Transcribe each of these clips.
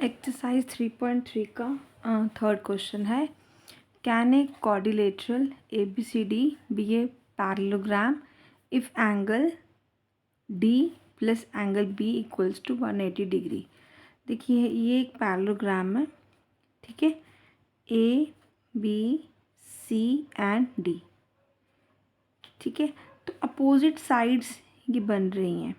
Exercise 3.3 का third question है, can a quadrilateral A B C D be a parallelogram if angle D plus angle B equals to 180 degree. देखिए ये एक parallelogram है, ठीक है, A B C and D, ठीक है। तो अपोजिट साइड्स ये बन रही हैं,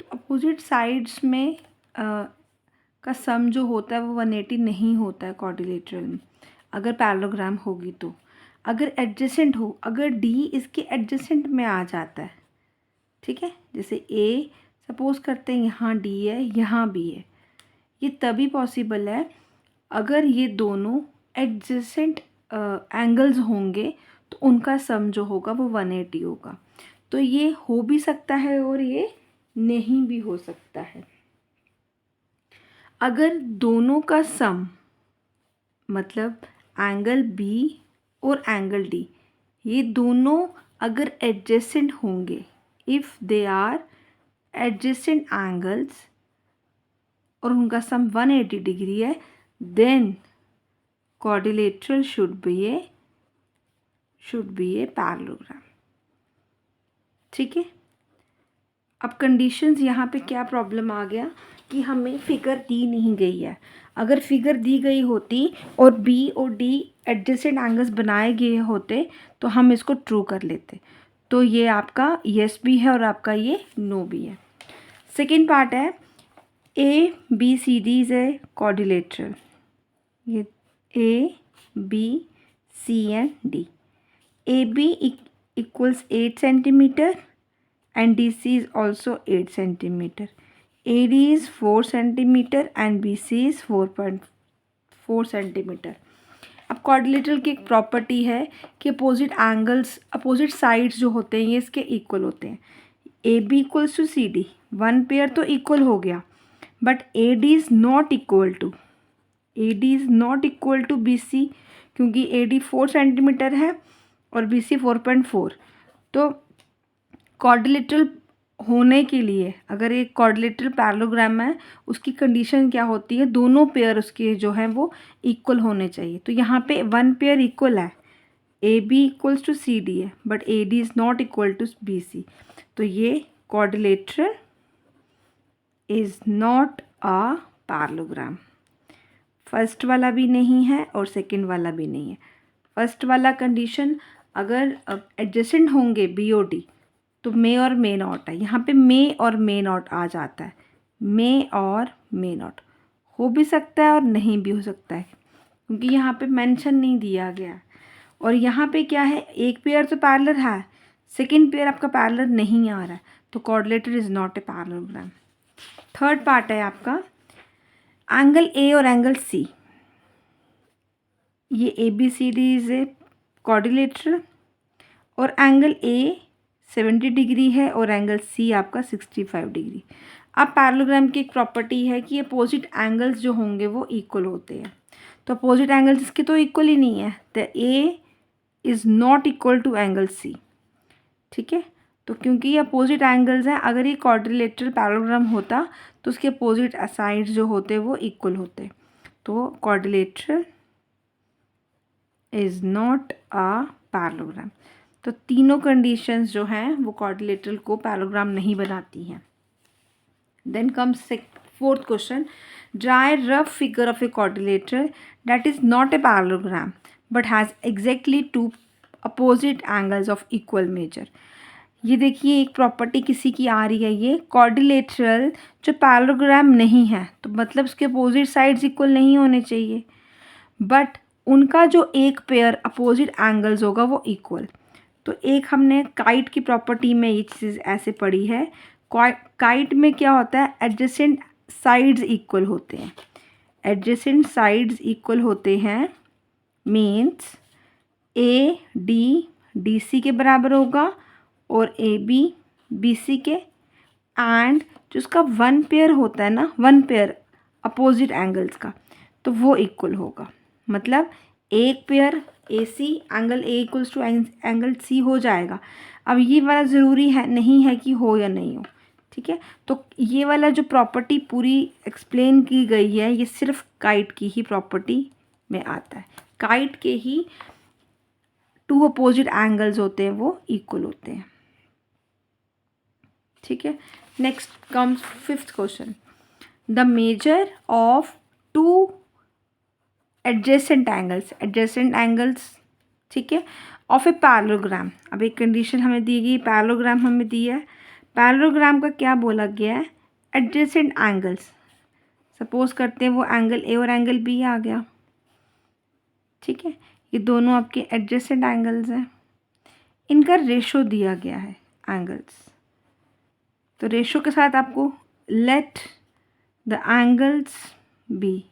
तो अपोजिट साइड्स में का सम जो होता है वो 180 नहीं होता है क्वाड्रिलेटरल में, अगर पैरेललोग्राम होगी तो। अगर एडजेसेंट हो, अगर डी इसके एडजेसेंट में आ जाता है, ठीक है, जैसे ए सपोज करते हैं यहाँ डी है यहाँ बी है, ये तभी पॉसिबल है अगर ये दोनों एडजेसेंट एंगल्स होंगे तो उनका सम जो होगा वो 180 होगा। तो ये हो भी सकता है और ये नहीं भी हो सकता है। अगर दोनों का सम मतलब एंगल बी और एंगल डी, ये दोनों अगर एडजेसेंट होंगे, if they are adjacent angles और उनका सम 180 डिग्री है, then quadrilateral should be a parallelogram, ठीक है। अब कंडीशंस यहाँ पे क्या प्रॉब्लम आ गया कि हमें फिगर दी नहीं गई है। अगर फिगर दी गई होती और बी और डी एडजेसेंट एंगल्स बनाए गए होते तो हम इसको ट्रू कर लेते। तो ये आपका यस भी है और आपका ये नो भी है। सेकेंड पार्ट है A B C D is a quadrilateral, ये A B C and D, A B equals 8 centimetre and DC is also 8 centimeter. AD is 4 centimeter and BC is 4.4 centimeter. अब quadrilateral की एक property है कि opposite angles, opposite sides जो होते हैं ये इसके इक्वल होते हैं। A B equals to C D, one pair तो इक्वल हो गया, but A D is not equal to B C, क्योंकि ए डी 4 सेंटीमीटर है और बी सी 4.4। तो क्वाड्रिलेटरल होने के लिए, अगर एक क्वाड्रिलेटरल पैरेललोग्राम है, उसकी कंडीशन क्या होती है, दोनों पेयर उसके जो हैं वो इक्वल होने चाहिए। तो यहाँ पे वन पेयर इक्वल है, A B equals to C D है, but A D is not equal to B C. तो ये quadrilateral is not a parallelogram. First वाला भी नहीं है और सेकेंड वाला भी नहीं है। फर्स्ट वाला कंडीशन अगर एडजेसेंट होंगे बी और डी तो मे और मे नॉट है, यहाँ पे मे और मे नॉट आ जाता है। मे और मे नॉट हो भी सकता है और नहीं भी हो सकता है, क्योंकि यहाँ पे मेंशन नहीं दिया गया। और यहाँ पे क्या है, एक पेयर तो पैरेलल है, सेकंड पेयर आपका पैरेलल नहीं आ रहा है, तो quadrilateral is not a parallelogram. Third part है आपका एंगल ए और एंगल सी, ये A B C D is a quadrilateral और एंगल ए 70 डिग्री है और एंगल सी आपका 65 डिग्री। अब पैरेललोग्राम की एक प्रॉपर्टी है कि अपोजिट एंगल्स जो होंगे वो इक्वल होते हैं। तो अपोजिट एंगल्स इसके तो इक्वल ही नहीं है, तो A is not equal to angle C, ठीक है। तो क्योंकि ये अपोजिट एंगल्स हैं, अगर ये क्वाड्रिलेटरल पैरेललोग्राम होता तो उसके अपोजिट साइड्स जो होते वो इक्वल होते। तो quadrilateral is not a parallelogram. तो तीनों कंडीशंस जो हैं वो क्वाड्रिलेटरल को पैरेललोग्राम नहीं बनाती हैं। Then comes fourth question, draw a rough figure of a quadrilateral that is not a parallelogram but has exactly two opposite angles of equal measure. ये देखिए एक प्रॉपर्टी किसी की आ रही है, ये क्वाड्रिलेटरल जो पैरेललोग्राम नहीं है तो मतलब उसके अपोजिट साइड्स इक्वल नहीं होने चाहिए, बट उनका जो एक पेयर अपोजिट एंगल्स होगा वो इक्वल। तो एक हमने काइट की प्रॉपर्टी में ये चीज़ ऐसे पढ़ी है, काइट में क्या होता है, एडजेसेंट साइड्स इक्वल होते हैं। एडजेसेंट साइड्स इक्वल होते हैं means A D D C के बराबर होगा और ए बी बी सी के, एंड जो उसका वन पेयर होता है ना, वन पेयर अपोजिट एंगल्स का, तो वो इक्वल होगा। मतलब एक pair A C angle A equals to angle C हो जाएगा। अब ये वाला ज़रूरी है नहीं है कि हो या नहीं हो, ठीक है। तो ये वाला जो प्रॉपर्टी पूरी एक्सप्लेन की गई है ये सिर्फ काइट की ही प्रॉपर्टी में आता है। काइट के ही टू अपोजिट एंगल्स होते हैं वो इक्वल होते हैं, ठीक है। Next comes fifth question, the measure of two adjacent angles, ठीक है, ऑफ ए पैरेललोग्राम। अब एक कंडीशन हमें दी गई, पैरेललोग्राम हमें दी है, पैरेललोग्राम का क्या बोला गया है, एडजेसेंट एंगल्स। सपोज करते हैं वो एंगल ए और एंगल बी आ गया, ठीक है, ये दोनों आपके एडजेसेंट एंगल्स हैं, इनका रेशो दिया गया है एंगल्स। तो रेशो के साथ आपको लेट द एंगल्स बी,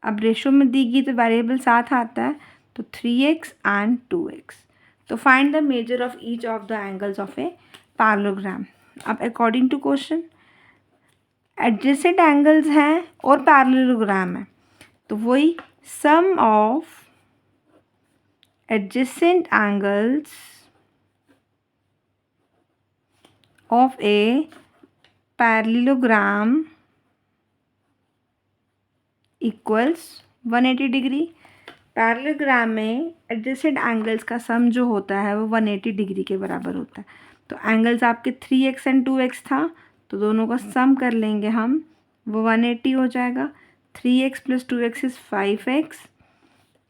अब रेशो में दी गई तो वेरिएबल साथ आता है, तो 3x एंड 2x। तो find the measure of each of the angles of a parallelogram. अब according to question adjacent angles हैं और पैरेललोग्राम है, तो वही sum of adjacent angles of a parallelogram equals 180 degree. Parallelogram में एडजेसेंट एंगल्स का sum जो होता है वो 180 डिग्री के बराबर होता है। तो एंगल्स आपके 3x एंड 2x था, तो दोनों का सम कर लेंगे हम, वो 180 हो जाएगा। 3x plus 2x is 5x,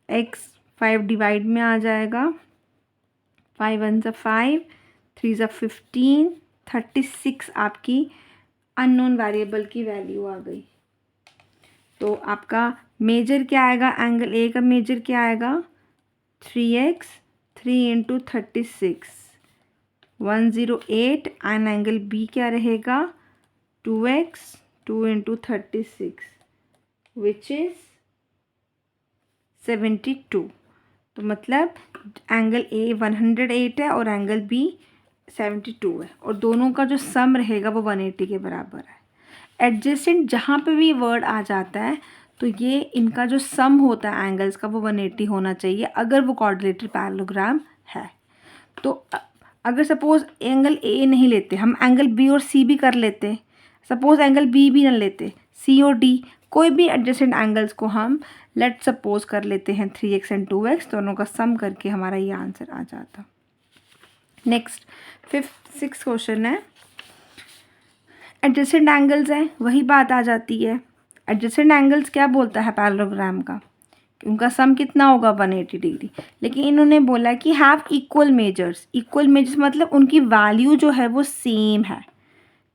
x 5 divide में आ जाएगा, 5 1 ज़ा 5, 3 ज़ा 15, 36 आपकी अननोन वेरिएबल की वैल्यू आ गई। तो आपका मेजर क्या आएगा, एंगल ए का मेजर क्या आएगा, 3x, 3 into 36 108, and angle B क्या रहेगा, 2x, 2 इंटू 36 विच इज़ 72। तो मतलब एंगल ए 108 है और एंगल बी 72 है, और दोनों का जो सम रहेगा वो 180 के बराबर है। एडजेसेंट जहाँ पे भी वर्ड आ जाता है तो ये इनका जो सम होता है एंगल्स का वो 180 होना चाहिए अगर वो क्वाड्रिलेटरल पैरेललोग्राम है। तो अगर सपोज़ एंगल ए नहीं लेते, हम एंगल बी और सी भी कर लेते, सपोज़ एंगल बी भी न लेते, सी और डी कोई भी एडजेसेंट एंगल्स को हम लेट सपोज कर लेते हैं 3x एंड 2x, दोनों का सम करके हमारा ये आंसर आ जाता। नेक्स्ट 6th क्वेश्चन है, एडजेसेंट एंगल्स हैं, वही बात आ जाती है। एडजेसेंट एंगल्स क्या बोलता है पैरेललोग्राम का, उनका सम कितना होगा 180 डिग्री, लेकिन इन्होंने बोला कि have equal measures. Equal measures मतलब उनकी वैल्यू जो है वो सेम है,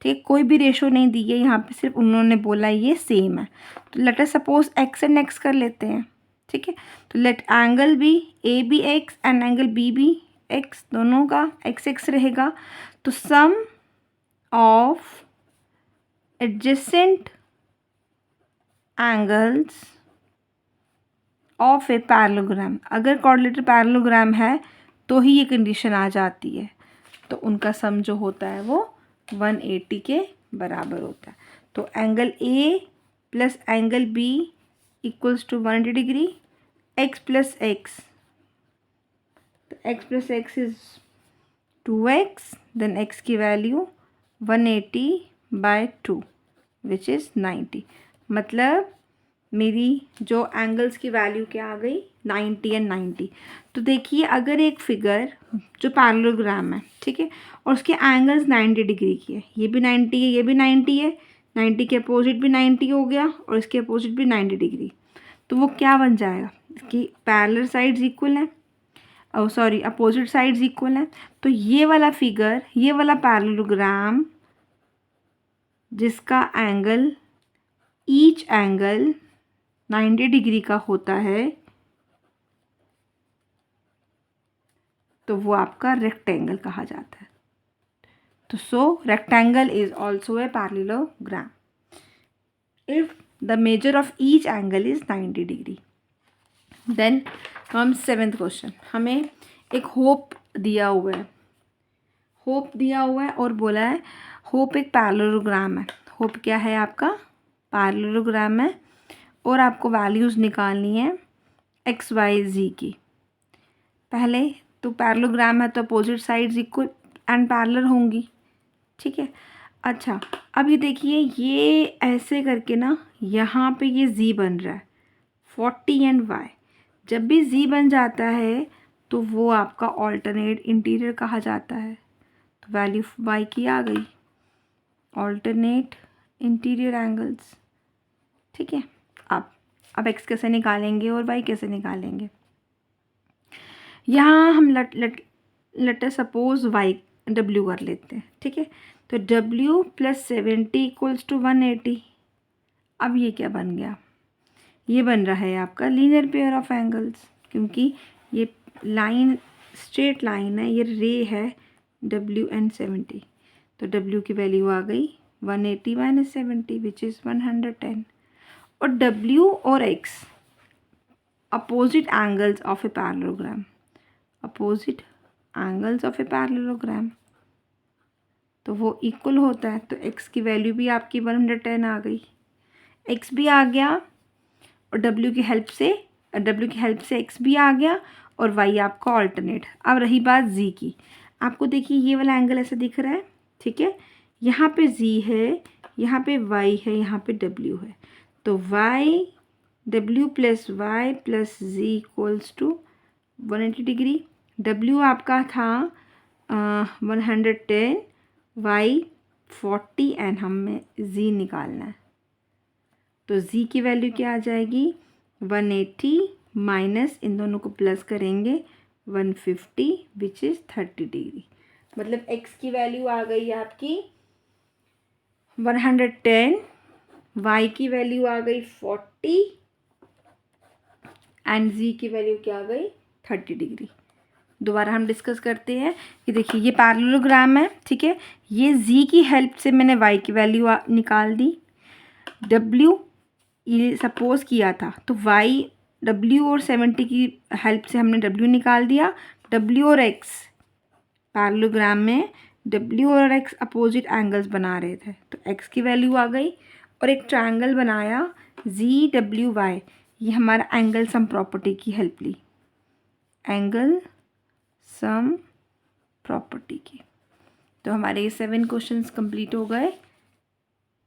ठीक, कोई भी रेशो नहीं दी है यहाँ पे, सिर्फ उन्होंने बोला ये सेम है। तो let us suppose x and x कर लेते हैं, ठीक है। तो let angle B A B x and angle B भी x, दोनों का x रहेगा। तो sum of adjacent angles of a parallelogram, अगर क्वाड्रिलेटरल पैरेललोग्राम है तो ही ये कंडीशन आ जाती है, तो उनका सम जो होता है वो 180 के बराबर होता है। तो angle A plus angle B equals to 180 degree, x plus x, तो x plus x is 2x, then x की वैल्यू 180/2 विच इज़ 90। मतलब मेरी जो एंगल्स की वैल्यू क्या आ गई, 90 एंड 90। तो देखिए अगर एक फिगर जो पैरेललोग्राम है, ठीक है, और उसके एंगल्स 90 डिग्री की है, ये भी 90 है, ये भी 90 है, 90 के अपोजिट भी 90 हो गया और इसके अपोजिट भी 90 डिग्री, तो वो क्या बन जाएगा, इसकी पैरेलल साइड्स इक्वल हैं, और सॉरी अपोजिट साइड्स इक्वल हैं। तो ये वाला फिगर, ये वाला पैरेललोग्राम जिसका एंगल ईच एंगल 90 डिग्री का होता है, तो वो आपका रेक्टेंगल कहा जाता है। तो so rectangle is also a parallelogram if the measure of each angle is 90 degree. Then comes 7th question, हमें एक होप दिया हुआ है, होप दिया हुआ है और बोला है होप एक पैरेललोग्राम है। होप क्या है आपका, पैरेललोग्राम है, और आपको वैल्यूज़ निकालनी है x y z की। पहले तो पैरेललोग्राम है तो opposite sides equal and parallel होंगी, ठीक है। अच्छा, अब ये देखिए, ये ऐसे करके ना यहाँ पे ये z बन रहा है 40 एंड y। जब भी z बन जाता है तो वो आपका ऑल्टरनेट इंटीरियर कहा जाता है। तो वैल्यू y की आ गई, ऑल्टरनेट इंटीरियर एंगल्स। ठीक है, अब x कैसे निकालेंगे और y कैसे निकालेंगे। यहाँ हम लेट सपोज y w कर लेते हैं। ठीक है, तो w + 70 = 180। अब ये क्या बन गया, ये बन रहा है आपका लीनियर पेयर ऑफ एंगल्स, क्योंकि ये लाइन स्ट्रेट लाइन है, ये रे है w एंड 70। तो w की वैल्यू आ गई 180 - 70 विच इज़ 110। और w और x opposite angles of a parallelogram, opposite angles of a parallelogram, तो वो इक्वल होता है। तो x की वैल्यू भी आपकी 110 आ गई, x भी आ गया और w की हेल्प से x भी आ गया और y आपका ऑल्टरनेट। अब रही बात z की, आपको देखिए ये वाला एंगल ऐसा दिख रहा है। ठीक है, यहाँ पे z है, यहाँ पे y है, यहाँ पे w है। तो w + y + z = 180 degree. w आपका था 110, y 40 एंड हमें z निकालना है। तो z की वैल्यू क्या आ जाएगी 180 माइनस इन दोनों को प्लस करेंगे 150 विच इज़ 30 डिग्री। मतलब x की वैल्यू आ गई आपकी 110, y की वैल्यू आ गई 40 एंड z की वैल्यू क्या आ गई 30 डिग्री। दोबारा हम डिस्कस करते हैं कि देखिए ये पैरेललोग्राम है। ठीक है, ये z की हेल्प से मैंने y की वैल्यू निकाल दी, w ये सपोज किया था तो y w और 70 की हेल्प से हमने w निकाल दिया। w और x पैरेललोग्राम में w और x अपोजिट एंगल्स बना रहे थे, तो x की वैल्यू आ गई और एक ट्रायंगल बनाया ZWY, ये हमारा एंगल सम प्रॉपर्टी की हेल्प ली, एंगल सम प्रॉपर्टी की। तो हमारे ये 7 क्वेश्चंस कंप्लीट हो गए।